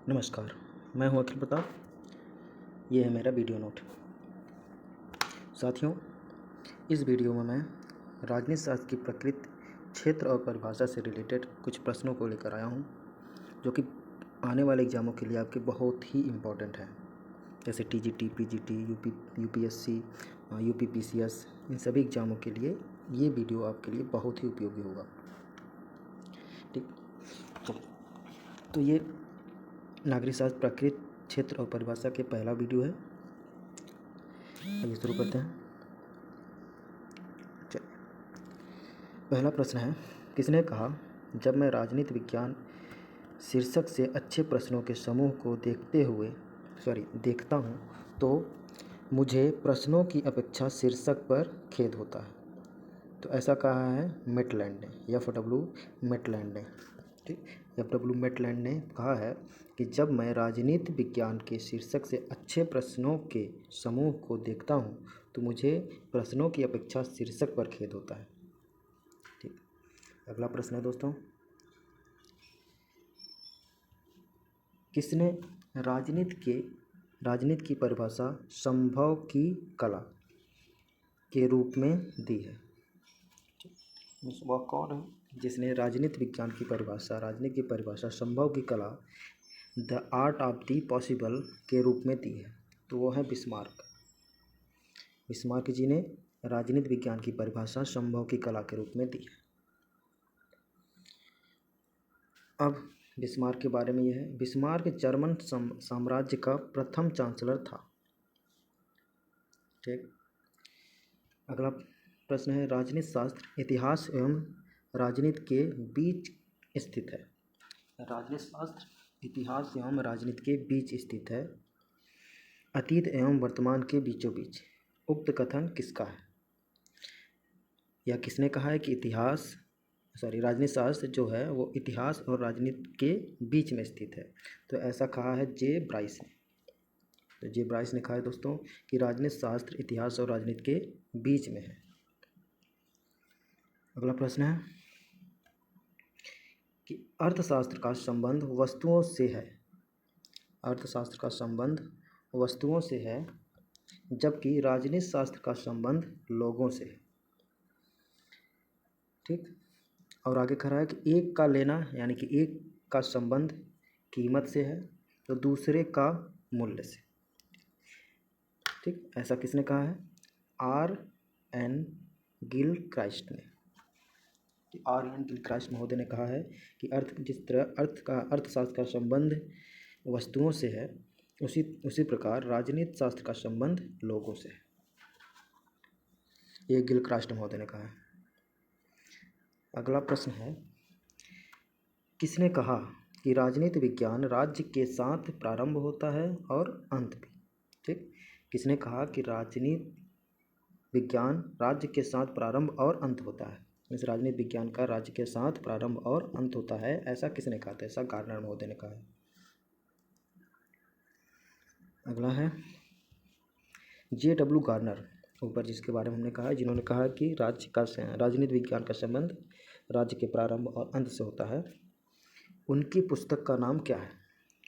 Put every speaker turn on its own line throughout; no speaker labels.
नमस्कार, मैं हूं अखिल प्रताप। ये है मेरा वीडियो नोट। साथियों, इस वीडियो में मैं राजनीति शास्त्र की प्रकृति, क्षेत्र और परिभाषा से रिलेटेड कुछ प्रश्नों को लेकर आया हूं, जो कि आने वाले एग्जामों के लिए आपके बहुत ही इम्पोर्टेंट है। जैसे टीजीटी, पीजीटी, यूपीएससी, यूपीपीसीएस, इन सभी एग्जामों के लिए ये वीडियो आपके लिए बहुत ही उपयोगी होगा। ठीक, चलिए। तो ये नागरिक शास्त्र, प्रकृति, क्षेत्र और परिभाषा के पहला वीडियो है। आइए शुरू करते हैं। चलिए, पहला प्रश्न है, किसने कहा, जब मैं राजनीति विज्ञान शीर्षक से अच्छे प्रश्नों के समूह को देखता हूँ तो मुझे प्रश्नों की अपेक्षा शीर्षक पर खेद होता है। तो ऐसा कहा है मेटलैंड ने, एफ.डब्ल्यू. मेटलैंड ने। ठीक, एफ.डब्ल्यू. मेटलैंड ने कहा है कि जब मैं राजनीति विज्ञान के शीर्षक से अच्छे प्रश्नों के समूह को देखता हूँ तो मुझे प्रश्नों की अपेक्षा शीर्षक पर खेद होता है। ठीक, अगला प्रश्न है दोस्तों, किसने राजनीति की परिभाषा संभव की कला के रूप में दी है? वह कौन है जिसने राजनीति की परिभाषा संभव की कला, the art of the possible के रूप में दी है? तो वो है बिस्मार्क। बिस्मार्क जी ने राजनीति विज्ञान की परिभाषा संभव की कला के रूप में दी है। अब बिस्मार्क के बारे में यह है, बिस्मार्क जर्मन साम्राज्य का प्रथम चांसलर था। ठीक, अगला प्रश्न है, राजनीति शास्त्र इतिहास एवं राजनीति के बीच स्थित है। राजनीति शास्त्र इतिहास एवं राजनीति के बीच स्थित है, अतीत एवं वर्तमान के बीचों बीच। उक्त कथन किसका है? या किसने कहा है कि राजनीति शास्त्र जो है वो इतिहास और राजनीति के बीच में स्थित है? तो ऐसा कहा है जे ब्राइस ने। तो जे ब्राइस ने कहा है दोस्तों कि राजनीति शास्त्र इतिहास और राजनीति के बीच में है। अगला प्रश्न है कि अर्थशास्त्र का संबंध वस्तुओं से है। अर्थशास्त्र का संबंध वस्तुओं से है, जबकि राजनीति शास्त्र का संबंध लोगों से है। ठीक, और आगे कह रहा है कि एक का लेना यानी कि एक का संबंध कीमत से है तो दूसरे का मूल्य से। ठीक, ऐसा किसने कहा है? R.N. गिलक्राइस्ट ने। R.N. गिलक्राइस्ट महोदय ने कहा है कि जिस तरह अर्थशास्त्र का संबंध वस्तुओं से है, उसी प्रकार राजनीति शास्त्र का संबंध लोगों से है। ये गिलक्राइस्ट महोदय ने कहा है। अगला प्रश्न है, किसने कहा कि राजनीति विज्ञान राज्य के साथ प्रारंभ होता है और अंत भी? ठीक, किसने कहा कि राजनीति विज्ञान राज्य के साथ प्रारंभ और अंत होता है? इस राजनीति विज्ञान का राज्य के साथ प्रारंभ और अंत होता है, ऐसा किसने कहा था? ऐसा गार्नर महोदय ने कहा है। अगला है J.W. गार्नर, ऊपर जिसके बारे में हमने कहा है, जिन्होंने कहा कि राजनीति विज्ञान का संबंध राज्य के प्रारंभ और अंत से होता है। उनकी पुस्तक का नाम क्या है?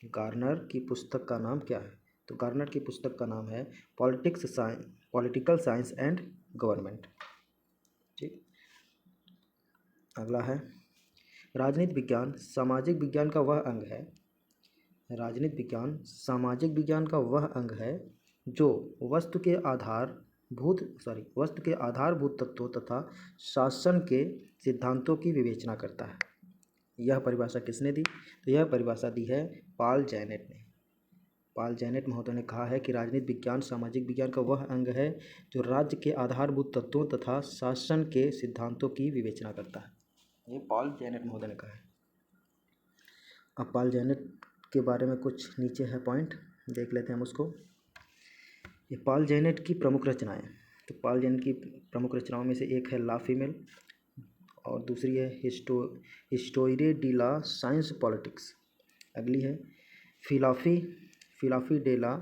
गार्नर की पुस्तक का नाम क्या है? तो गार्नर की पुस्तक का नाम है पॉलिटिकल साइंस एंड गवर्नमेंट। ठीक, अगला है, राजनीति विज्ञान सामाजिक विज्ञान का वह अंग है। राजनीति विज्ञान सामाजिक विज्ञान का वह अंग है जो वस्तु के आधारभूत तत्वों तथा शासन के सिद्धांतों की विवेचना करता है। यह परिभाषा किसने दी? तो यह परिभाषा दी है पॉल जैनेट ने। पॉल जैनेट महोदय ने कहा है कि राजनीति विज्ञान सामाजिक विज्ञान का वह अंग है जो राज्य के आधारभूत तत्वों तथा शासन के सिद्धांतों की विवेचना करता है। ये पॉल जैनेट महोदय ने कहा है। अब पॉल जैनेट के बारे में कुछ नीचे है पॉइंट, देख लेते हैं हम उसको। ये पॉल जैनेट की प्रमुख रचनाएं। तो पॉल जैनेट की प्रमुख रचनाओं में से एक है ला फीमेल और दूसरी है हिस्टोरी डी ला साइंस पॉलिटिक्स। अगली है फिलाफी डेला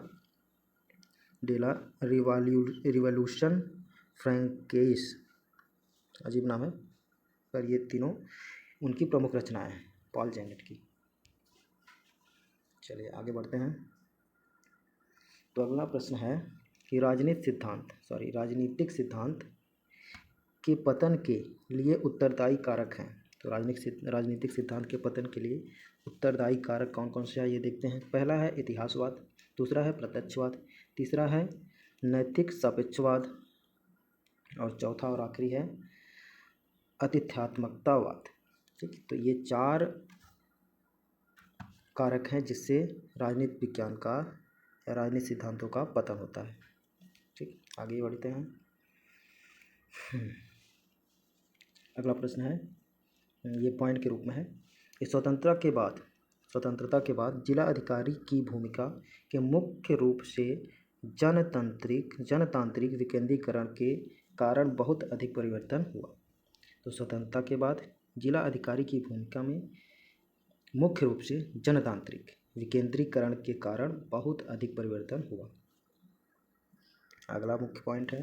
रिवॉल्यूशन फ्रैंकेइस। अजीब नाम है, पर ये तीनों उनकी प्रमुख रचनाएं हैं पॉल जैनेट की। चलिए आगे बढ़ते हैं। तो अगला प्रश्न है कि राजनीतिक सिद्धांत के पतन के लिए उत्तरदायी कारक हैं। तो राजनीतिक सिद्धांत के पतन के लिए उत्तरदायी कारक कौन कौन से हैं ये देखते हैं। पहला है इतिहासवाद, दूसरा है प्रत्यक्षवाद, तीसरा है नैतिक सापेक्षवाद और चौथा और आखिरी है अतिथ्यात्मकतावाद। ठीक, तो ये 4 कारक हैं जिससे राजनीति विज्ञान का या राजनीतिक सिद्धांतों का पतन होता है। ठीक, आगे बढ़ते हैं। अगला प्रश्न है, ये पॉइंट के रूप में है कि स्वतंत्रता के बाद जिला अधिकारी की भूमिका के मुख्य रूप से जनतांत्रिक विकेंद्रीकरण के कारण बहुत अधिक परिवर्तन हुआ। तो स्वतंत्रता के बाद जिला अधिकारी की भूमिका में मुख्य रूप से जनतांत्रिक विकेंद्रीकरण के कारण बहुत अधिक परिवर्तन हुआ। अगला मुख्य पॉइंट है,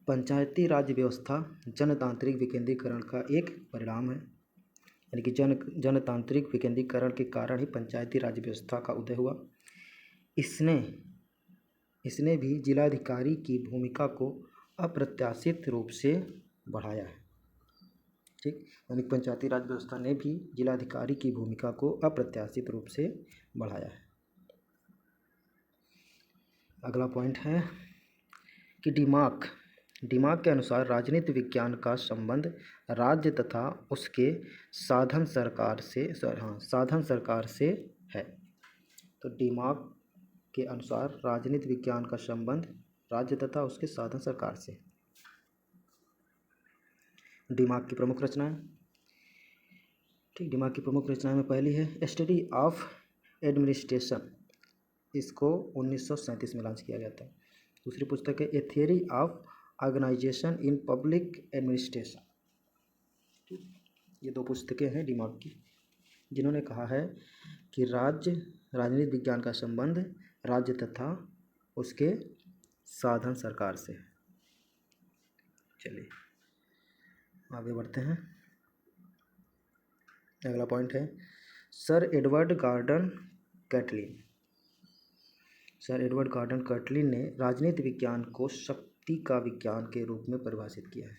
पंचायती राज व्यवस्था जनतांत्रिक विकेंद्रीकरण का एक परिणाम है, यानी कि जनतांत्रिक विकेंद्रीकरण के कारण ही पंचायती राज व्यवस्था का उदय हुआ। इसने भी जिलाधिकारी की भूमिका को अप्रत्याशित रूप से बढ़ाया है। ठीक, यानी पंचायती राज व्यवस्था ने भी जिलाधिकारी की भूमिका को अप्रत्याशित रूप से बढ़ाया है। अगला पॉइंट है कि डिमाक के अनुसार राजनीति विज्ञान का संबंध राज्य तथा उसके साधन सरकार से है। तो डिमाक के अनुसार राजनीति विज्ञान का संबंध राज्य तथा उसके साधन सरकार से। डिमाक की प्रमुख रचनाएं। ठीक, डिमाक की प्रमुख रचनाएं में पहली है स्टडी ऑफ एडमिनिस्ट्रेशन, इसको 1937 में लॉन्च किया गया था। दूसरी पुस्तक है a theory of organisation in public administration. ये 2 पुस्तकें हैं डिमाक की, जिन्होंने कहा है कि राजनीति विज्ञान का संबंध राज्य तथा उसके साधन सरकार से। चलिए आगे बढ़ते हैं। अगला पॉइंट है सर एडवर्ड गार्डन कैटलिन ने राजनीति विज्ञान को शक्ति का विज्ञान के रूप में परिभाषित किया है।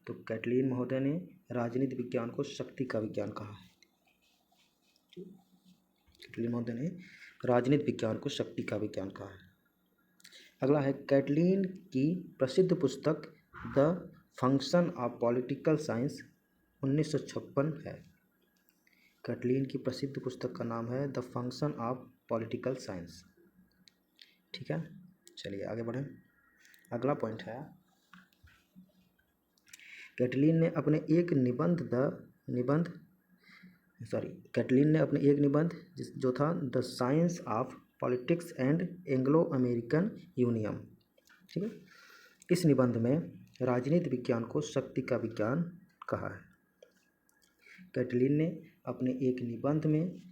तो कैटलिन महोदय ने राजनीति विज्ञान को शक्ति का विज्ञान कहा है। कैटलिन महोदय ने राजनीति विज्ञान को शक्ति का विज्ञान कहा है। अगला है कैटलिन की प्रसिद्ध पुस्तक the function of political science 1956 है। कैटलिन की प्रसिद्ध पुस्तक का नाम है the function of political science. ठीक है, चलिए आगे बढ़ें। अगला पॉइंट है कैटलिन ने अपने एक निबंध जो था the science of politics and Anglo American union. ठीक है, इस निबंध में राजनीति विज्ञान को शक्ति का विज्ञान कहा है। कैटलिन ने अपने एक निबंध में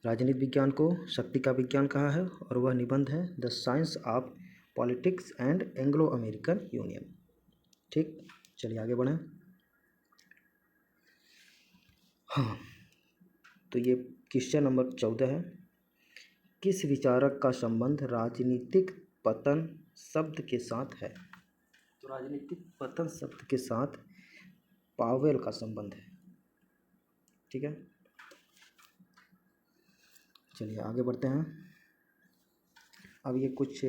राजनीति विज्ञान को शक्ति का विज्ञान कहा है और वह निबंध है the science of politics and Anglo American union. ठीक, चलिए आगे बढ़ें। हाँ, तो ये क्वेश्चन नंबर 14 है, किस विचारक का संबंध राजनीतिक पतन शब्द के साथ है। तो राजनीतिक पतन शब्द के साथ पावेल का संबंध है। ठीक है, चलिए आगे बढ़ते हैं। अब ये कुछ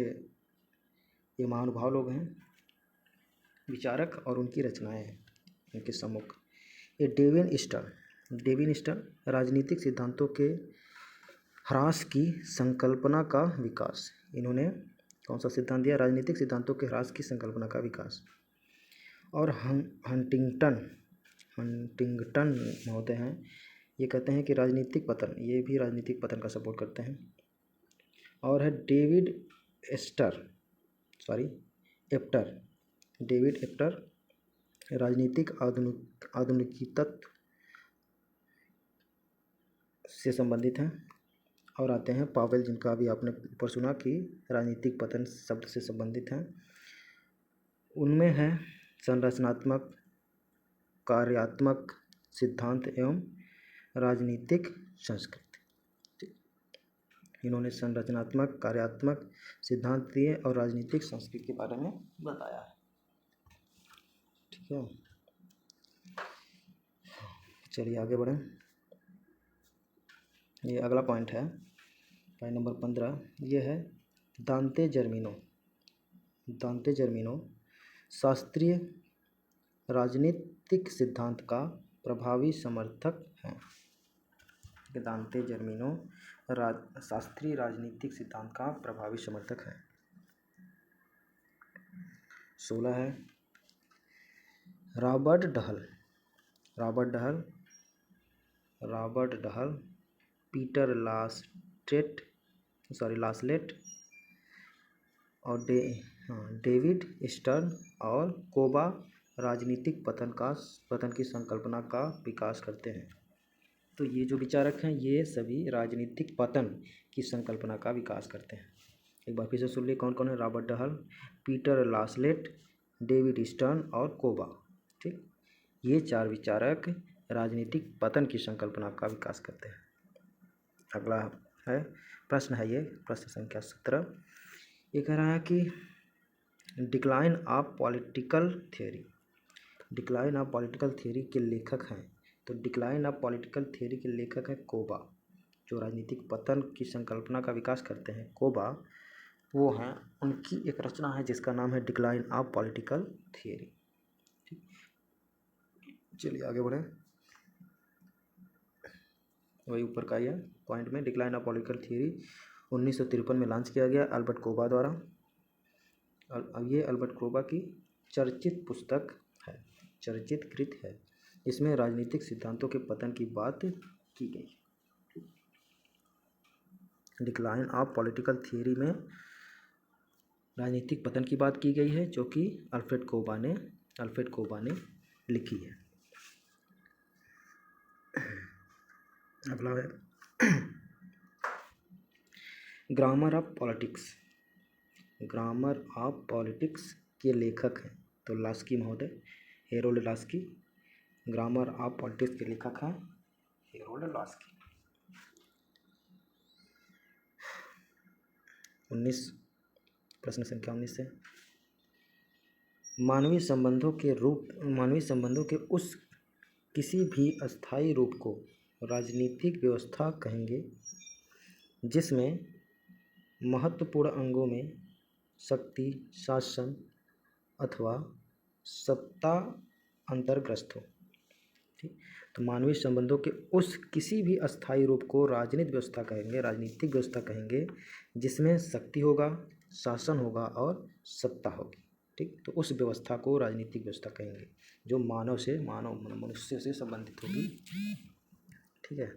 महानुभाव लोग हैं, विचारक और उनकी रचनाएं हैं इनके सम्मुख। ये डेविन स्टर्न राजनीतिक सिद्धांतों के ह्रास की संकल्पना का विकास। इन्होंने कौन सा सिद्धांत दिया? राजनीतिक सिद्धांतों के ह्रास की संकल्पना का विकास। और हंटिंगटन महोदय हैं, ये कहते हैं कि राजनीतिक पतन, ये भी राजनीतिक पतन का सपोर्ट करते हैं। और है डेविड एप्टर राजनीतिक आधुनिकतत्व से संबंधित हैं। और आते हैं पावेल, जिनका अभी आपने ऊपर सुना कि राजनीतिक पतन शब्द से संबंधित हैं। उनमें है संरचनात्मक, कार्यात्मक सिद्धांत एवं राजनीतिक संस्कृति। इन्होंने संरचनात्मक, कार्यात्मक सिद्धांत दिए और राजनीतिक संस्कृति के बारे में बताया है। ठीक है, चलिए आगे बढ़ें। ये अगला पॉइंट है, पॉइंट नंबर 15। ये है दांते जर्मिनो। दांते जर्मिनो शास्त्रीय राजनीतिक सिद्धांत का प्रभावी समर्थक हैं। दांते जर्मिनो शास्त्रीय राजनीतिक सिद्धांत का प्रभावी समर्थक है। 16 है Robert Dahl. Robert Dahl, Peter Laslett और डेविड स्टर्न और कोबा राजनीतिक पतन की संकल्पना का विकास करते हैं। तो ये जो विचारक हैं ये सभी राजनीतिक पतन की संकल्पना का विकास करते हैं। एक बार फिर से सुन लिए कौन कौन है। Robert Dahl, Peter Laslett, David Stern और कोबा। ठीक, ये 4 विचारक राजनीतिक पतन की संकल्पना का विकास करते हैं। अगला है प्रश्न है, ये प्रश्न संख्या 17। ये कह रहा है कि decline of political theory. Decline of political theory के लेखक हैं। तो डिक्लाइन ऑफ पॉलिटिकल थियोरी के लेखक है कोबा। जो राजनीतिक पतन की संकल्पना का विकास करते हैं कोबा, वो हैं। उनकी एक रचना है जिसका नाम है डिक्लाइन ऑफ पॉलिटिकल थियोरी। ठीक, चलिए आगे बढ़ें। वही ऊपर का ही है पॉइंट में। डिक्लाइन ऑफ पॉलिटिकल थियोरी 1953 में लॉन्च किया गया अल्बर्ट कोबा द्वारा। अब ये अल्बर्ट कोबा की चर्चित पुस्तक है, चर्चित कृत है। इसमें राजनीतिक सिद्धांतों के पतन की बात की गई। डिक्लाइन ऑफ पॉलिटिकल थियोरी में राजनीतिक पतन की बात की गई है, जो कि अल्फ्रेड कोबा ने लिखी है। अगला है ग्रामर ऑफ पॉलिटिक्स के लेखक हैं। तो लास्की महोदय, Harold Laski. Grammar of politics के लेखक हैं हेरोल्ड लास्की। 19, प्रश्न संख्या 19 से मानवीय संबंधों के उस किसी भी अस्थायी रूप को राजनीतिक व्यवस्था कहेंगे जिसमें महत्वपूर्ण अंगों में शक्ति, शासन अथवा सत्ता अंतर्ग्रस्त हो। ठीक, तो मानवीय संबंधों के उस किसी भी अस्थायी रूप को राजनीतिक व्यवस्था कहेंगे जिसमें शक्ति होगा, शासन होगा और सत्ता होगी। ठीक, तो उस व्यवस्था को राजनीतिक व्यवस्था कहेंगे जो मनुष्य से संबंधित होगी। ठीक है,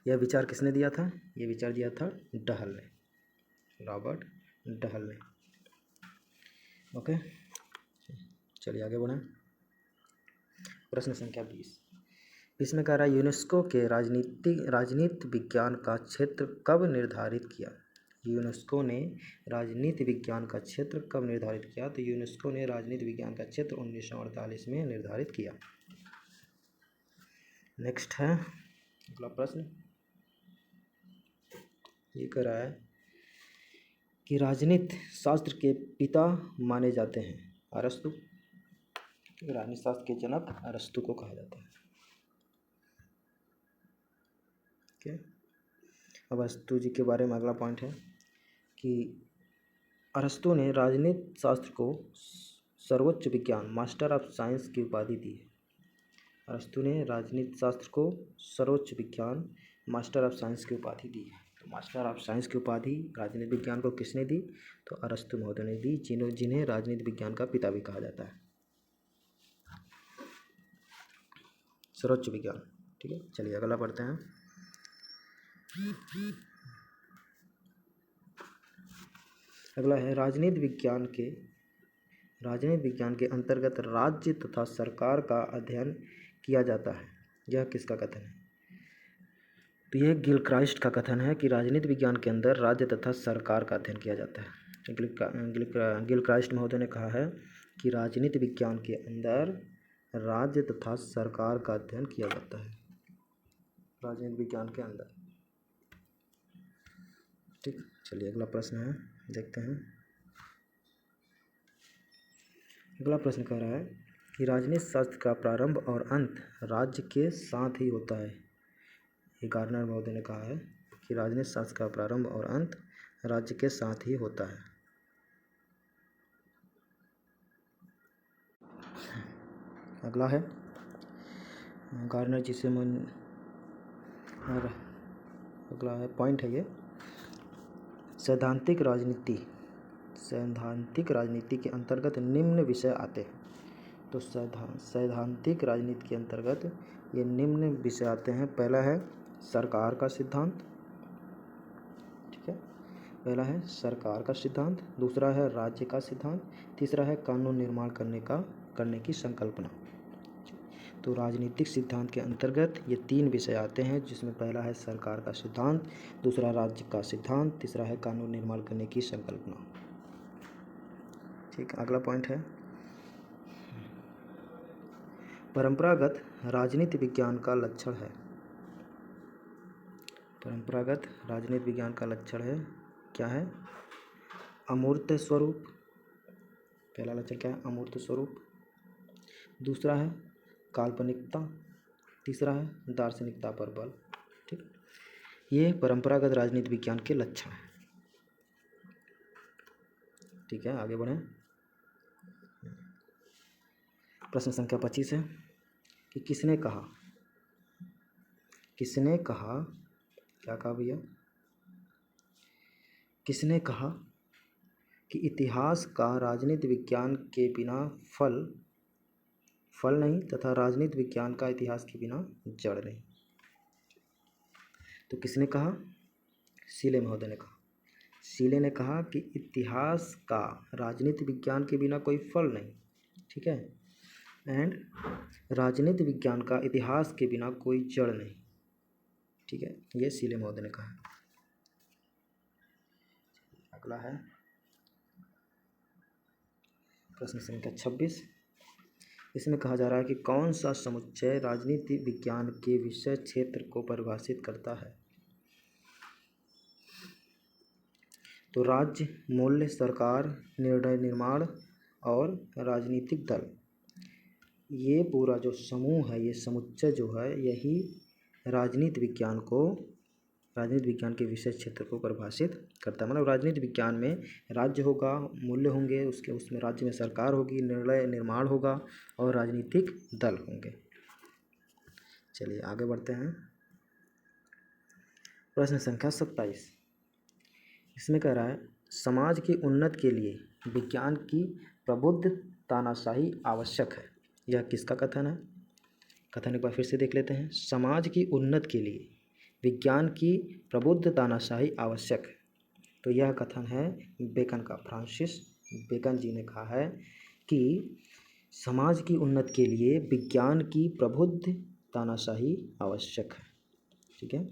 यह विचार किसने दिया था? यह विचार दिया था डहल ने, रॉबर्ट डहल ने। ओके, चलिए आगे बढ़ें। प्रश्न संख्या 20। इसमें कह रहा है यूनेस्को के राजनीति विज्ञान का क्षेत्र कब निर्धारित किया? यूनेस्को ने राजनीति विज्ञान का क्षेत्र कब निर्धारित किया? तो यूनेस्को ने राजनीति विज्ञान का क्षेत्र 1948 में निर्धारित किया। नेक्स्ट है अगला प्रश्न। ये कह रहा है कि राजनीति शास्त्र के पिता माने जाते हैं अरस्तु। राजनीति शास्त्र के जनक अरस्तु को कहा जाता है। ओके, अब अरस्तु जी के बारे में अगला पॉइंट है कि अरस्तु ने राजनीति शास्त्र को सर्वोच्च विज्ञान, मास्टर ऑफ साइंस की उपाधि दी है। अरस्तु ने राजनीति शास्त्र को सर्वोच्च विज्ञान, मास्टर ऑफ साइंस की उपाधि दी है। तो मास्टर ऑफ साइंस की उपाधि राजनीति विज्ञान को किसने दी? तो अरस्तु महोदय ने दी, जिन्हें राजनीति विज्ञान का पिता भी कहा जाता है। सर्वोच्च विज्ञान। ठीक है, चलिए अगला पढ़ते हैं। अगला है राजनीति विज्ञान के अंतर्गत राज्य तथा सरकार का अध्ययन किया जाता है। यह किसका कथन है? तो यह गिलक्राइस्ट का कथन है कि राजनीति विज्ञान के अंदर राज्य तथा सरकार का अध्ययन किया जाता है। गिलक्राइस्ट महोदय ने कहा है कि राजनीति विज्ञान के अंदर राज्य तथा सरकार का अध्ययन किया जाता है। राजनीति विज्ञान के अंदर। ठीक, चलिए अगला प्रश्न है, देखते हैं। अगला प्रश्न कह रहा है कि राजनीति शास्त्र का प्रारंभ और अंत राज्य के साथ ही होता है। ये गार्नर महोदय ने कहा है कि राजनीति शास्त्र का प्रारंभ और अंत राज्य के साथ ही होता है। अगला है गार्नर जी से मन, और अगला है पॉइंट है ये, सैद्धांतिक राजनीति के अंतर्गत निम्न विषय आते हैं। तो सैद्धांतिक राजनीति के अंतर्गत ये निम्न विषय आते हैं। पहला है सरकार का सिद्धांत, ठीक है, पहला है सरकार का सिद्धांत, दूसरा है राज्य का सिद्धांत, तीसरा है कानून निर्माण करने की संकल्पना। तो राजनीतिक सिद्धांत के अंतर्गत ये 3 विषय आते हैं, जिसमें पहला है सरकार का सिद्धांत, दूसरा राज्य का सिद्धांत, तीसरा है कानून निर्माण करने की संकल्पना। ठीक, अगला पॉइंट है परंपरागत राजनीति विज्ञान का लक्षण है। परंपरागत राजनीति विज्ञान का लक्षण है, क्या है? अमूर्त स्वरूप। पहला लक्षण क्या है? अमूर्त स्वरूप। दूसरा है काल्पनिकता, तीसरा है दार्शनिकता पर बल। ठीक, ये परंपरागत राजनीति विज्ञान के लक्षण हैं। ठीक है, आगे बढ़ें। प्रश्न संख्या 25 है कि किसने कहा, क्या कहा भैया? किसने कहा कि इतिहास का राजनीति विज्ञान के बिना फल नहीं तथा राजनीति विज्ञान का इतिहास के बिना जड़ नहीं। तो किसने कहा? सीले महोदय ने कहा। सीले ने कहा कि इतिहास का राजनीति विज्ञान के बिना कोई फल नहीं, ठीक है, एंड राजनीति विज्ञान का इतिहास के बिना कोई जड़ नहीं। ठीक है, ये सीले महोदय ने कहा। अगला है प्रश्न संख्या 26। इसमें कहा जा रहा है कि कौन सा समुच्चय राजनीति विज्ञान के विषय क्षेत्र को परिभाषित करता है? तो राज्य, मूल्य, सरकार, निर्णय निर्माण और राजनीतिक दल, ये पूरा जो समूह है, ये समुच्चय जो है, यही राजनीति विज्ञान के विषय क्षेत्र को परिभाषित करता है। मतलब राजनीति विज्ञान में राज्य होगा, मूल्य होंगे, उसमें राज्य में सरकार होगी, निर्णय निर्माण होगा और राजनीतिक दल होंगे। चलिए आगे बढ़ते हैं। प्रश्न संख्या 27। इसमें कह रहा है समाज की उन्नति के लिए विज्ञान की प्रबुद्ध तानाशाही आवश्यक है। यह किसका कथन है? कथन एक बार फिर से देख लेते हैं। समाज की उन्नति के लिए विज्ञान की प्रबुद्ध तानाशाही आवश्यक है। तो यह कथन है बेकन का। फ्रांसिस बेकन जी ने कहा है कि समाज की उन्नति के लिए विज्ञान की प्रबुद्ध तानाशाही आवश्यक है। ठीक है,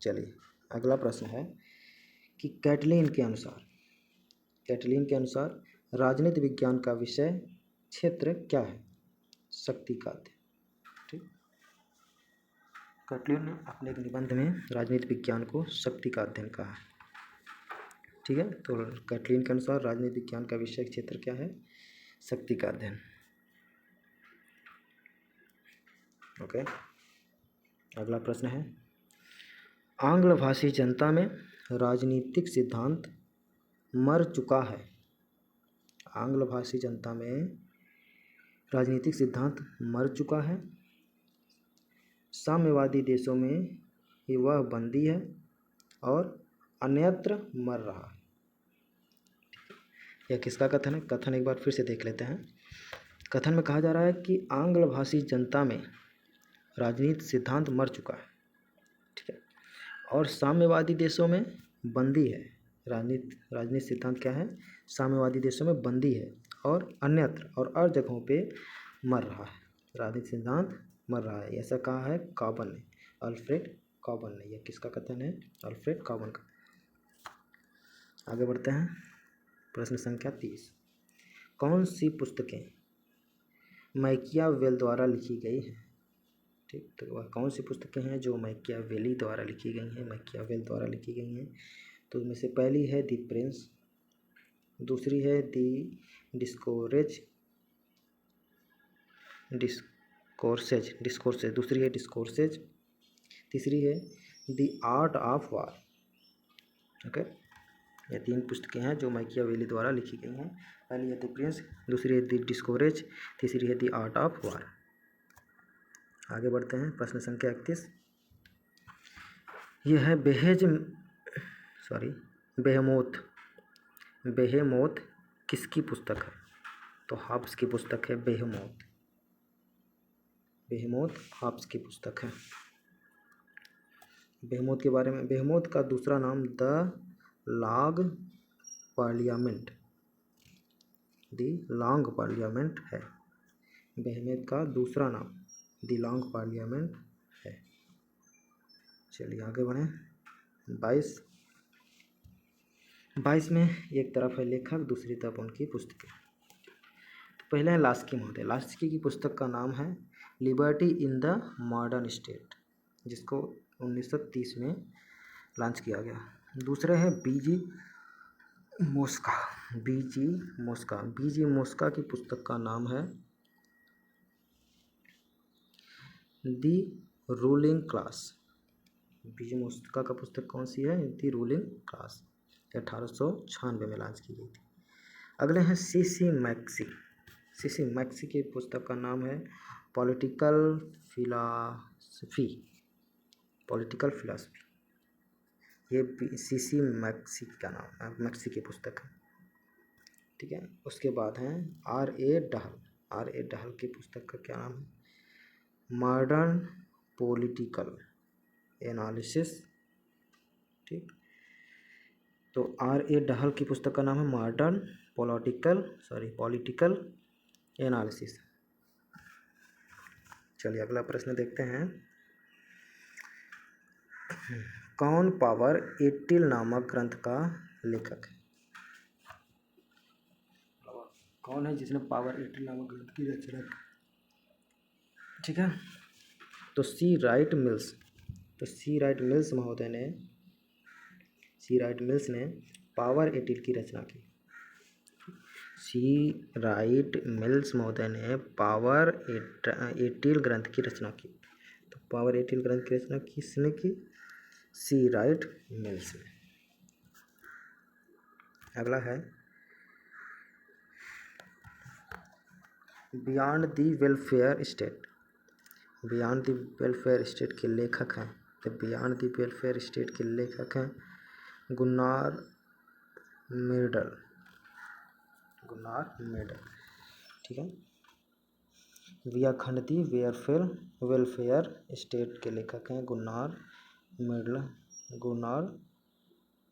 चलिए अगला प्रश्न है कि कैटलिन के अनुसार राजनीति विज्ञान का विषय क्षेत्र क्या है? शक्ति का अध्ययन। ठीक, कैटलिन ने अपने एक निबंध में राजनीति विज्ञान को शक्ति का अध्ययन कहा है। ठीक है, तो कैटलिन के अनुसार राजनीति विज्ञान का विषय क्षेत्र क्या है? शक्ति का अध्ययन। ओके, अगला प्रश्न है आंग्ल भाषी जनता में राजनीतिक सिद्धांत मर चुका है। आंग्ल भाषी जनता में राजनीतिक सिद्धांत मर चुका है। साम्यवादी देशों में वह बंदी है और अन्यत्र मर रहा है। यह किसका कथन है? कथन एक बार फिर से देख लेते हैं। कथन में कहा जा रहा है कि आंग्ल भाषी जनता में राजनीतिक सिद्धांत मर चुका है, ठीक है, और साम्यवादी देशों में बंदी है। राजनीतिक सिद्धांत क्या है? साम्यवादी देशों में बंदी है और अन्यत्र और और जगहों पे मर रहा है। राजनीतिक सिद्धांत मर रहा है, ऐसा कहा है कॉबन ने, अल्फ्रेड कॉबन ने। यह किसका कथन है? अल्फ्रेड कॉबन का। आगे बढ़ते हैं। प्रश्न संख्या 30। कौन सी पुस्तकें मैकियावेली द्वारा लिखी गई हैं? ठीक, तो वह कौन सी पुस्तकें हैं जो मैकियावेली द्वारा लिखी गई हैं? मैकियावेली द्वारा लिखी गई हैं। तो उनमें से पहली है द प्रिंस, दूसरी है द डिस्कोर्सेज, दूसरी है डिस्कोर्सेज, तीसरी है the art of war. Okay, ये 3 पुस्तकें हैं जो मैकियावेली द्वारा लिखी गई हैं। पहली है द प्रिंस, दूसरी है द डिस्कोरेज, तीसरी है द आर्ट ऑफ वार। आगे बढ़ते हैं, प्रश्न संख्या 31। यह है बेहेमोथ किसकी पुस्तक है? तो हॉब्स की पुस्तक है बेहेमोथ हॉब्स की पुस्तक है। बेहेमोथ के बारे में, बेहेमोथ का दूसरा नाम द लॉन्ग पार्लियामेंट है। बेहेमोथ का दूसरा नाम द लॉन्ग पार्लियामेंट है। चलिए आगे बढ़ें। 22 में एक तरफ है लेखक, दूसरी तरफ उनकी पुस्तकें। तो पहले है लास्की महोदय। लास्की की पुस्तक का नाम है liberty in the modern state, जिसको 1930 में लॉन्च किया गया। दूसरे है बीजी मोस्का की पुस्तक का नाम है the ruling class. BG Mosca का पुस्तक कौन सी है? द रूलिंग क्लास, 1896 में लॉन्च की गई थी। अगले हैं सीसी मैक्सी की पुस्तक का नाम है पॉलिटिकल फिलॉसफी। ये सीसी मैक्सी का नाम है, मैक्सी की पुस्तक है। ठीक है, उसके बाद हैं आर ए डहल की पुस्तक का क्या नाम है? Modern political analysis. ठीक, तो आर ए डहल की पुस्तक का नाम है मॉडर्न पॉलिटिकल एनालिसिस। चलिए अगला प्रश्न देखते हैं। कौन पावर 18 नामक ग्रंथ का लेखक है? कौन है जिसने पावर 18 नामक ग्रंथ की रचना की? ठीक है, तो सी राइट मिल्स ने पावर 18 की रचना की। सी राइट मिल्स महोदय ने पावर 18 ग्रंथ की रचना की। तो पावर 18 ग्रंथ की रचना किसने की? सी राइट मिल्स ने। अगला है बियॉन्ड द वेलफेयर स्टेट के लेखक हैं। तो बियॉन्ड द वेलफेयर स्टेट के लेखक हैं गुन्नार मिर्डल। ठीक है, वियाखंड दी वेलफेयर स्टेट के लेखक हैं गुन्नार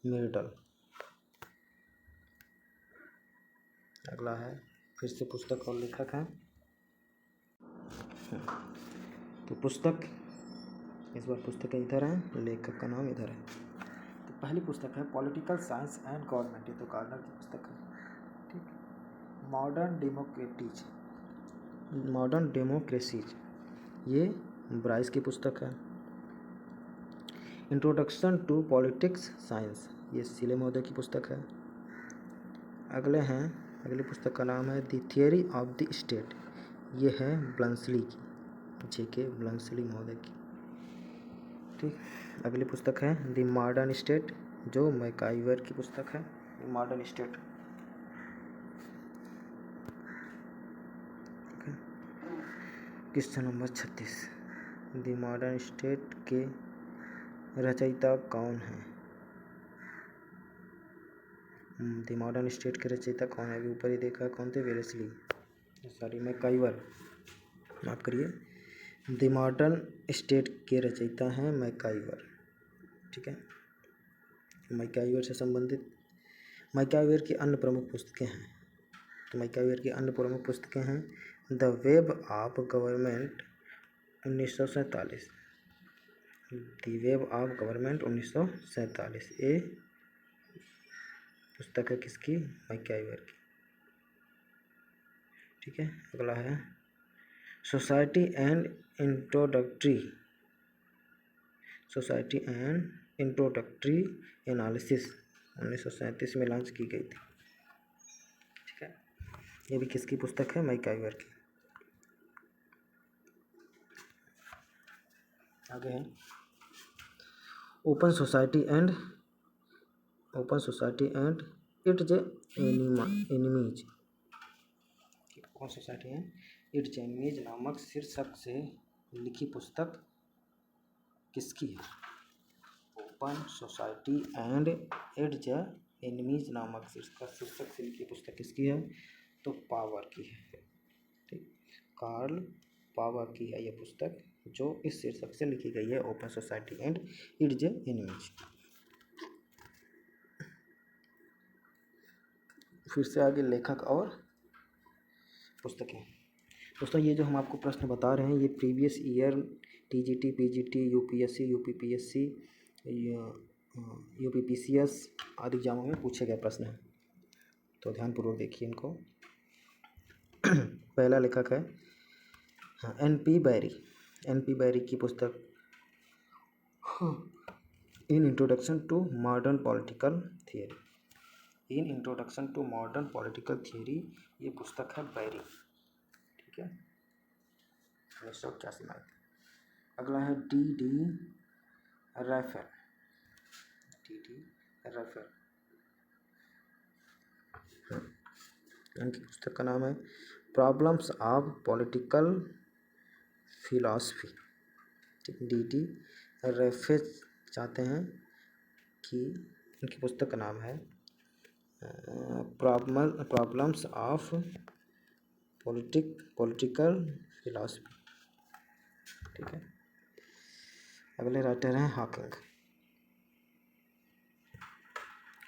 मिर्डल। अगला है, फिर से पुस्तक और लेखक हैं। तो पुस्तक, इस बार पुस्तकें इधर हैं, लेखक का नाम इधर है। तो पहली पुस्तक है पॉलिटिकल साइंस एंड गवर्नमेंट, ये तो कार्नर की पुस्तक है। ठीक, मॉडर्न डेमोक्रेसीज, ये ब्राइस की पुस्तक है। इंट्रोडक्शन टू पॉलिटिक्स साइंस, ये सिले महोदय की पुस्तक है। अगली पुस्तक का नाम है the theory of the state, ये है ब्लंसली की, जेके ब्लंसली महोदय की। ठीक, अगली पुस्तक है द मॉडर्न स्टेट, जो मैकाइवर की पुस्तक है, modern state. Question number 36, the modern state के रचयिता कौन है? द मॉडर्न स्टेट के रचयिता कौन है? अभी ऊपर ही देखा कौन थे? मैकाइवर, माफ करिए। द मॉडर्न स्टेट के रचयिता हैं मैकाइवर। ठीक है, मैकाइवर से संबंधित मैकाइवर की अन्य प्रमुख पुस्तकें हैं। तो मैकाइवर की अन्य प्रमुख पुस्तकें हैं the web of government 1947, the web of government 1947, ये पुस्तक है किसकी? मैकाइवर की। ठीक है, अगला है सोसाइटी एंड इंट्रोडक्टरी एनालिसिस, 1937 में लॉन्च की गई थी। ठीक है, ये भी किसकी पुस्तक है? मैकाइवर की। आगे है open society and it's enemies. Open society and it's enemies नामक शीर्षक से लिखी पुस्तक किसकी है? Open society and it's enemies नामक शीर्षक से लिखी पुस्तक किसकी है? तो पावर की है। ठीक, कार्ल पावर की है यह पुस्तक, जो इस शीर्षक से लिखी गई है, open society and it's enemies. फिर से आगे लेखक और पुस्तकें। दोस्तों, ये जो हम आपको प्रश्न बता रहे हैं, ये previous year TGT, PGT, UPSC, UPPSC, UPPCS आदि एग्जामों में पूछे गए प्रश्न हैं, तो ध्यानपूर्वक देखिए इनको। पहला लेखक है एन.पी. बैरी। एन.पी. बैरी की पुस्तक in introduction to modern political theory. In introduction to modern political theory, ये पुस्तक है बैरी। ठीक है, 1981 में। अगला है डी रैफेल। इनकी पुस्तक का नाम है problems of political philosophy. D Raphael चाहते हैं कि इनकी पुस्तक का नाम है प्रॉब्लम्स ऑफ पॉलिटिकल फिलॉसफी। ठीक है, अगले राइटर हैं हॉकिंग।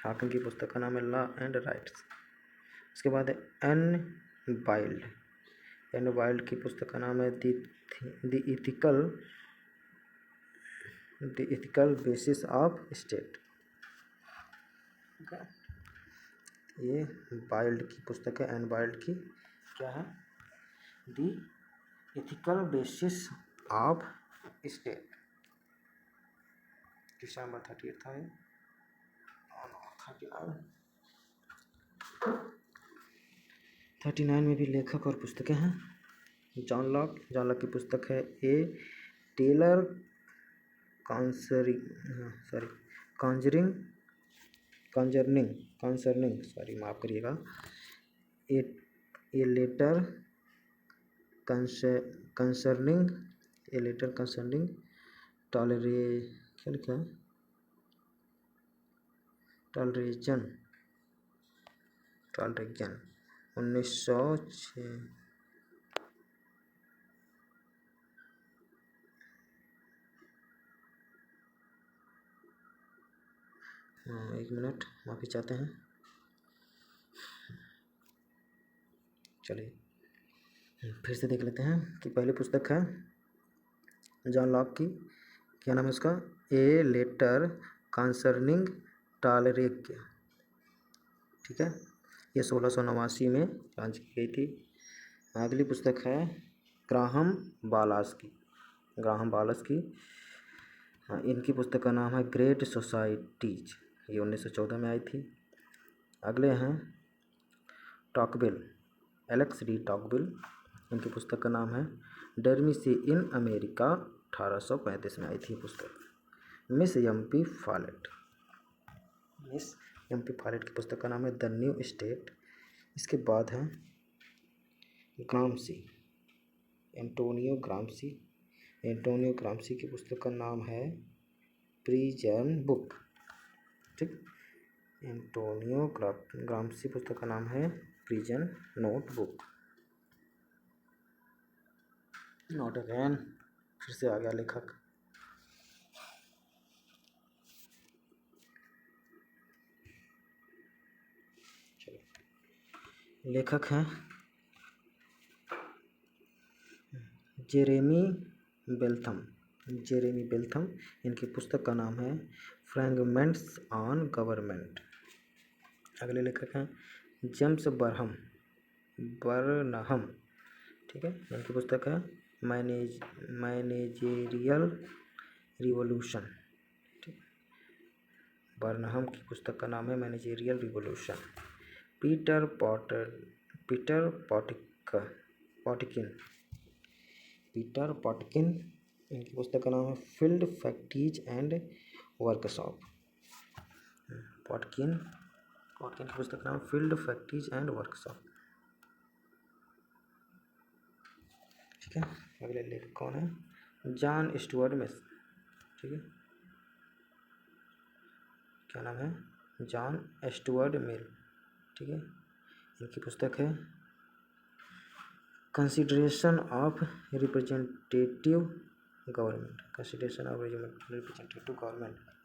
हॉकिंग की पुस्तक का नाम है लॉ एंड राइट्स। उसके बाद है एन वाइल्ड की पुस्तक का नाम है the ethical basis of state. ये वाइल्ड की पुस्तक है, एन वाइल्ड की। क्या है? The ethical basis of state. Question number 38 था ये। 39 में भी लेखक और पुस्तकें हैं। जॉन लॉक की पुस्तक है ए टेलर कॉन्जर्निंग माफ करिएगा, ए लेटर कंसर्निंग टॉलरेजन 1906। एक मिनट, माफ़ी चाहते हैं। चलिए फिर से देख लेते हैं कि पहली पुस्तक है जॉन लॉक की, क्या नाम है उसका? A letter concerning toleration. ठीक है, ये 1689 में लॉन्च की गई थी। अगली पुस्तक है ग्राहम बालास की। हाँ, इनकी पुस्तक का नाम है ग्रेट सोसाइटीज। ये 1914 में आई थी। अगले हैं एलेक्स डी टॉकविल। इनकी पुस्तक का नाम है डेमोक्रेसी इन अमेरिका। 1835 में आई थी पुस्तक। Miss MP. फॉलेट की पुस्तक का नाम है द न्यू स्टेट। इसके बाद है एंटोनियो ग्राम्सी की पुस्तक का नाम है प्रिजन बुक। ठीक, एंटोनियो ग्राम्सी पुस्तक का नाम है प्रिजन नोटबुक। नॉट अगेन, फिर से आ गया लेखक। लेखक हैं जेरेमी बेल्थम। इनकी पुस्तक का नाम है फ्रैगमेंट्स ऑन गवर्नमेंट। अगले लेखक हैं जेम्स बर्नहम। ठीक है, इनकी पुस्तक है मैनेजेरियल रिवॉल्यूशन। बर्नहम की पुस्तक का नाम है मैनेजेरियल रिवोल्यूशन। पीटर पॉटकिन इनकी पुस्तक का नाम है फील्ड फैक्ट्रीज एंड वर्कशॉप। पॉटकिन की पुस्तक का नाम है फील्ड फैक्ट्रीज एंड वर्कशॉप। ठीक है, अगले लेखक कौन है? John Stuart Mill. ठीक है, क्या नाम है? John Stuart Mill. ठीक है, इनकी पुस्तक है कंसिडरेशन ऑफ रिप्रेजेंटेटिव गवर्नमेंट।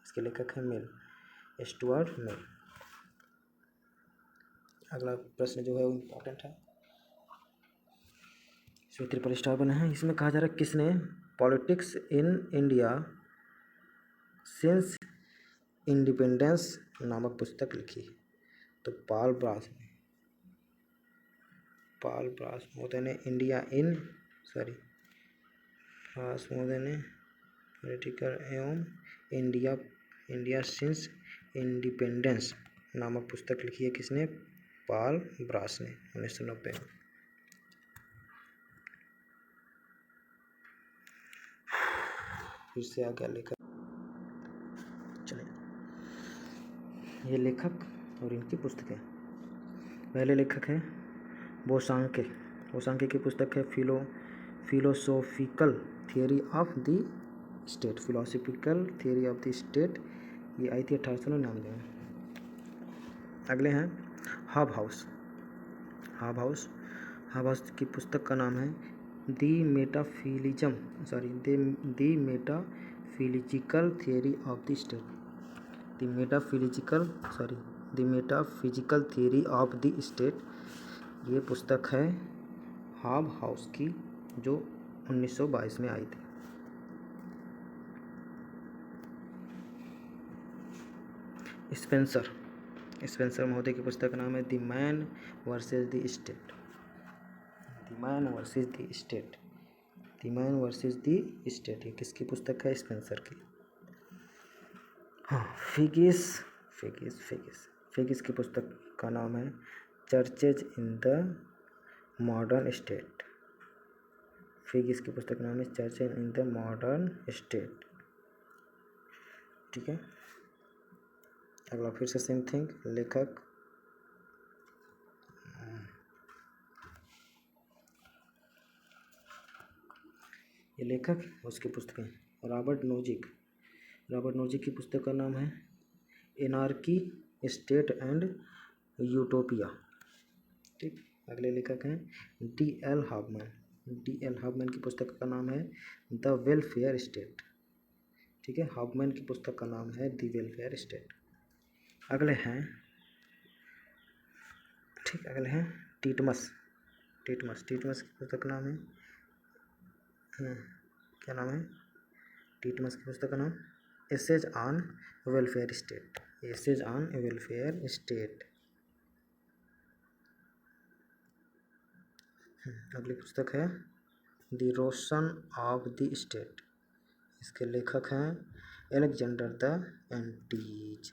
इसके लेखक हैं मिल, स्टुअर्ट मिल। अगला प्रश्न जो है वो इम्पोर्टेंट है, इसमें ट्रिपल स्टार बने हैं। इसमें कहा जा रहा है किसने politics in India since independence नामक पुस्तक लिखी? तो पॉल ब्रास मोदी ने पॉलिटिकल एवं इंडिया सिंस इंडिपेंडेंस नामक पुस्तक लिखी है। किसने? पॉल ब्रास ने 1990 में। फिर से आ गया लेखक। चलिए, ये लेखक और इनकी पुस्तकें। पहले लेखक हैं बोसांके की पुस्तक है philosophical theory of the state. ये आई थी 1899 में। अगले हैं हॉबहाउस की पुस्तक का नाम है the metaphysical theory of the state. The metaphysical theory of the state. ये पुस्तक है हॉबहाउस की, जो 1922 में आई थी। स्पेंसर महोदय की पुस्तक का नाम है the man versus the state. ये किसकी पुस्तक है? स्पेंसर की। हाँ, फिगिस की पुस्तक का नाम है churches in the modern state. Figgis की पुस्तक का नाम है churches in the modern state. ठीक है, अगला फिर से सेम थिंग। लेखक उसकी पुस्तकें रॉबर्ट नोजिक की पुस्तक का नाम है एनार्की स्टेट एंड यूटोपिया। ठीक, अगले लेखक हैं डी एल हॉफमैन की पुस्तक का नाम है द वेलफेयर स्टेट। ठीक है, हॉफमैन की पुस्तक का नाम है द वेलफेयर स्टेट। अगले हैं टीटमस की पुस्तक का नाम है क्या नाम है? टीटमस की पुस्तक का नाम एसेज ऑन वेलफेयर स्टेट। अगली पुस्तक है the Roshan of the state. इसके लेखक हैं अलेक्जेंडर द एंटीज।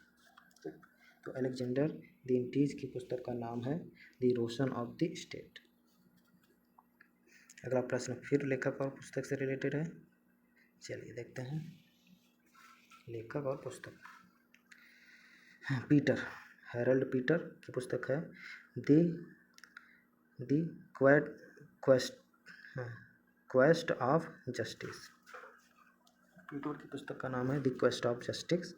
तो अलेक्जेंडर द एंटीज की पुस्तक का नाम है the Roshan of the state. अगला प्रश्न फिर लेखक और पुस्तक से रिलेटेड है। चलिए देखते हैं लेखक और पुस्तक। हैरोल्ड पीटर की पुस्तक है the quest of justice. Peter की पुस्तक का नाम है द क्वेस्ट ऑफ जस्टिस।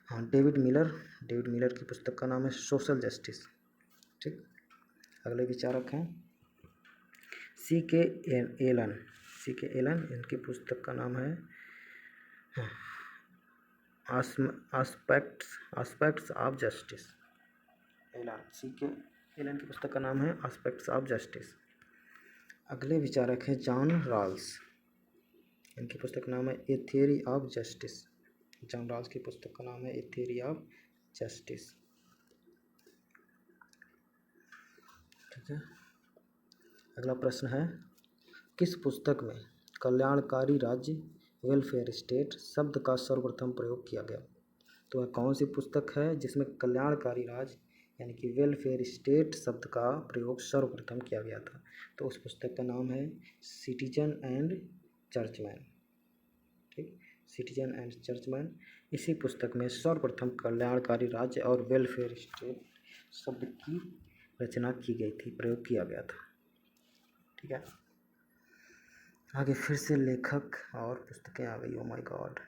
हाँ, डेविड मिलर की पुस्तक का नाम है सोशल जस्टिस। ठीक, अगले विचारक हैं सी के एलन। इनकी पुस्तक का नाम है आस्पेक्ट्स ऑफ जस्टिस। सी के एलन की पुस्तक का नाम है आस्पेक्ट्स ऑफ जस्टिस। अगले विचारक हैं जॉन रॉल्स। इनकी पुस्तक का नाम है a theory of justice. John Rawls की पुस्तक का नाम है ए थियरी ऑफ जस्टिस। ठीक है, अगला प्रश्न है किस पुस्तक में कल्याणकारी राज्य वेलफेयर स्टेट शब्द का सर्वप्रथम प्रयोग किया गया? तो वह कौन सी पुस्तक है जिसमें कल्याणकारी राज यानी कि वेलफेयर स्टेट शब्द का प्रयोग सर्वप्रथम किया गया था? तो उस पुस्तक का नाम है सिटीजन एंड चर्चमैन। ठीक, सिटीजन एंड चर्चमैन। इसी पुस्तक में सर्वप्रथम कल्याणकारी राज्य और वेलफेयर स्टेट शब्द की रचना की गई थी, प्रयोग किया गया था। ठीक है, आगे फिर से लेखक और पुस्तकें आ गई। Oh my God.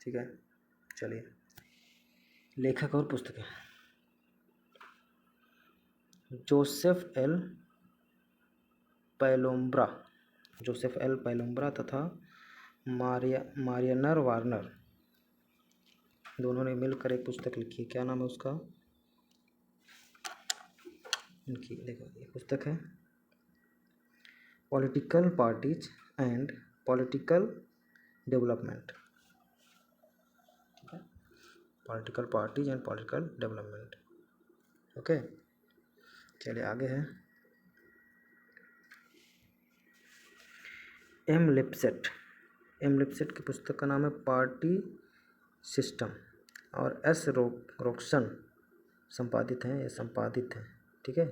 ठीक है, चलिए लेखक और पुस्तकें। जोसेफ एल पैलोम्ब्रा तथा मारियनर वार्नर दोनों ने मिलकर एक पुस्तक लिखी। क्या नाम है उसका? इनकी देखो, ये पुस्तक है political parties and political development. ठीक है, political parties and political development. Okay, चलिए आगे है एम लिप्सेट की पुस्तक का नाम है पार्टी सिस्टम और एस रोक्सन संपादित है, ये संपादित है। ठीक है,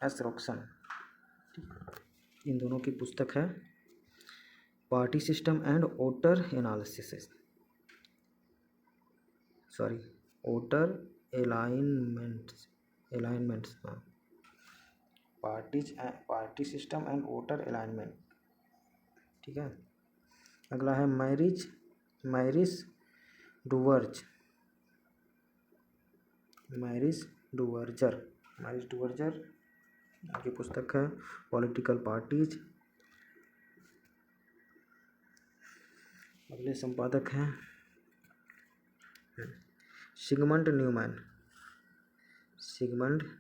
एस रोक्सन, इन दोनों की पुस्तक है party system and voter analysis, sorry voter alignments, हाँ, party system and voter alignment. ठीक है, अगला है मैरिस डुवर्जर की पुस्तक है पॉलिटिकल पार्टीज। अगले संपादक हैं सिगमंड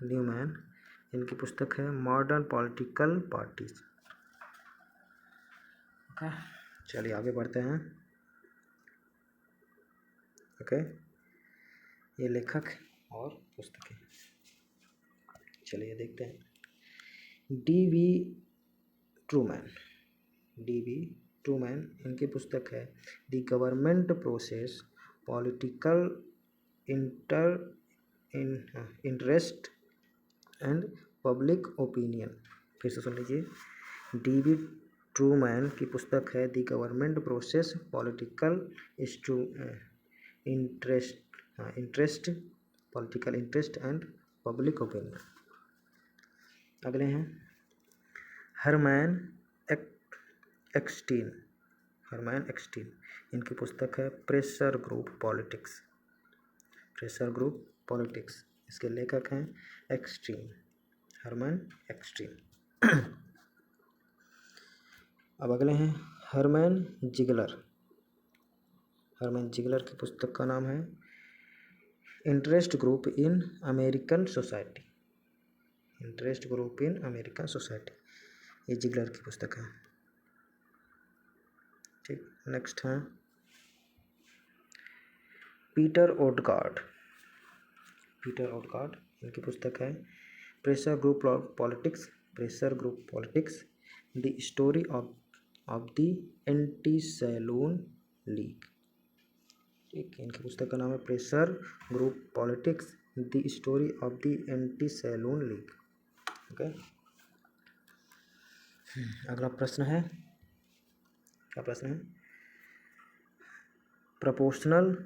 न्यूमैन। इनकी पुस्तक है मॉडर्न पॉलिटिकल पार्टीज। ओके, चलिए आगे बढ़ते हैं। ओके, ये लेखक और पुस्तकें, चलिए देखते हैं। डी.वी. ट्रूमैन, इनकी पुस्तक है the government process, political interest and public opinion. फिर से सुन लीजिए, डी.वी. ट्रूमैन की पुस्तक है the government process, political interest and public opinion. अगले हैं हरमैन एक्सटीन। इनकी पुस्तक है प्रेशर ग्रुप पॉलिटिक्स। इसके लेखक हैं हरमैन एक्सटीन। अब अगले हैं हरमैन जिगलर की पुस्तक का नाम है interest group in American society. ये जिगलर की पुस्तक है। ठीक, नेक्स्ट है पीटर ओडगार्ड। इनकी पुस्तक है pressure group politics, the story of the anti saloon league. ठीक, इनकी पुस्तक का नाम है pressure group politics, the story of the anti saloon league. Okay, अगला प्रश्न है, क्या प्रश्न है? प्रोपोर्शनल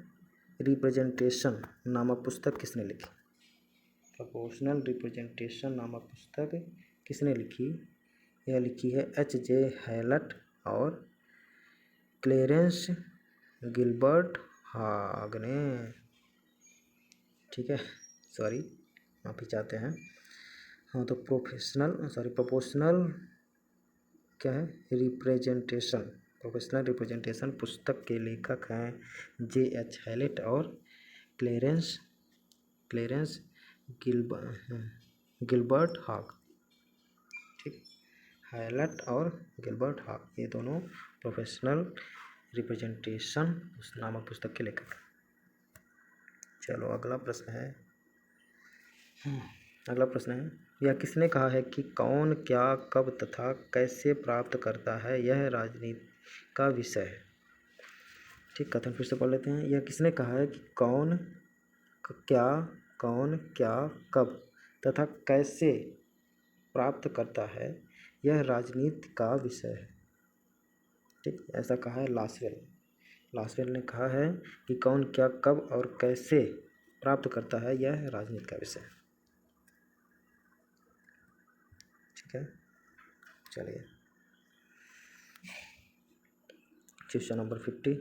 रिप्रेजेंटेशन नामक पुस्तक किसने लिखी? यह लिखी है H.J. हैलट और क्लेरेंस गिलबर्ट हाग ने। ठीक है, सॉरी, माफ़ी चाहते हैं। हाँ, तो प्रोपोर्शनल क्या है? प्रोपोर्शनल रिप्रेजेंटेशन पुस्तक के लेखक हैं J.H. हैलेट और क्लेरेंस गिलबर्ट हाग। ठीक, हैलट और गिलबर्ट हाग, ये दोनों प्रोफेशनल रिप्रेजेंटेशन उस नामक पुस्तक के लेखक। चलो अगला प्रश्न है, यह किसने कहा है कि कौन क्या कब तथा कैसे प्राप्त करता है, यह का विषय है। ठीक, कथन फिर से पढ़ लेते हैं। यह किसने कहा है कि कौन क्या कब तथा कैसे प्राप्त करता है, यह राजनीति का विषय है। ठीक, ऐसा कहा है लासवेल। लासवेल ने कहा है कि कौन क्या कब और कैसे प्राप्त करता है, यह राजनीति का विषय है। ठीक है, चलिए क्वेश्चन नंबर 50,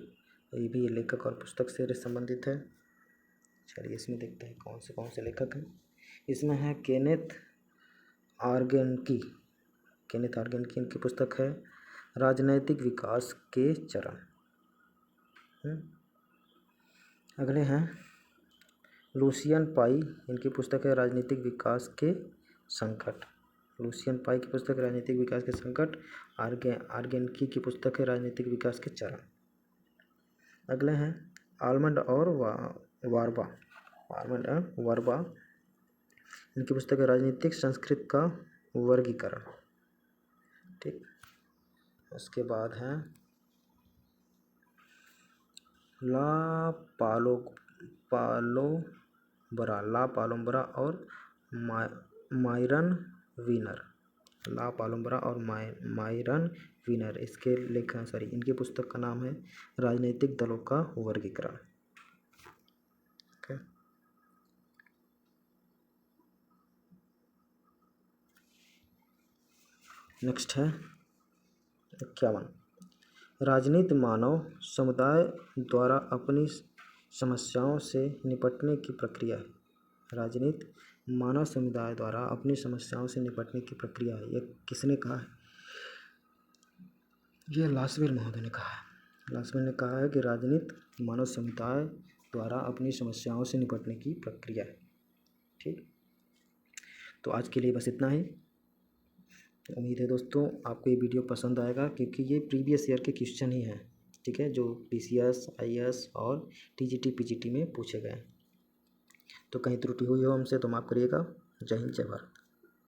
ये भी लेखक और पुस्तक से संबंधित है। चलिए इसमें देखते हैं कौन से लेखक हैं। इसमें है केनेथ आर्गेनकी। इनकी पुस्तक है राजनैतिक विकास के चरण। अगले हैं लुसियन पाई। इनकी पुस्तक है राजनीतिक विकास के संकट। लुसियन पाई की पुस्तक है राजनीतिक विकास के संकट। आर्गेनकी की पुस्तक है राजनीतिक विकास के चरण। अगले हैं आलमंड और वार्बा। इनकी पुस्तक है राजनीतिक संस्कृति का वर्गीकरण। ठीक, उसके बाद है ला पालोम्बरा और मायरन वीनर। ला पालोम्बरा और मायरन वीनर इसके लेखक इनकी पुस्तक का नाम है राजनीतिक दलों का वर्गीकरण। नेक्स्ट है 51, राजनीति मानव समुदाय द्वारा अपनी समस्याओं से निपटने की प्रक्रिया है। राजनीति मानव समुदाय द्वारा अपनी समस्याओं से निपटने की प्रक्रिया है। यह किसने कहा है? यह लासवेल महोदय ने कहा है। लासवेल ने कहा है कि राजनीति मानव समुदाय द्वारा अपनी समस्याओं से निपटने की प्रक्रिया है। ठीक, तो आज के लिए बस इतना ही। उम्मीद है दोस्तों आपको ये वीडियो पसंद आएगा, क्योंकि ये प्रीवियस ईयर के क्वेश्चन ही हैं। ठीक है, जो PCS, IAS और TGT PGT में पूछे गए। तो कहीं त्रुटि हुई हो हमसे तो माफ़ करिएगा। जय हिंद, जय भारत।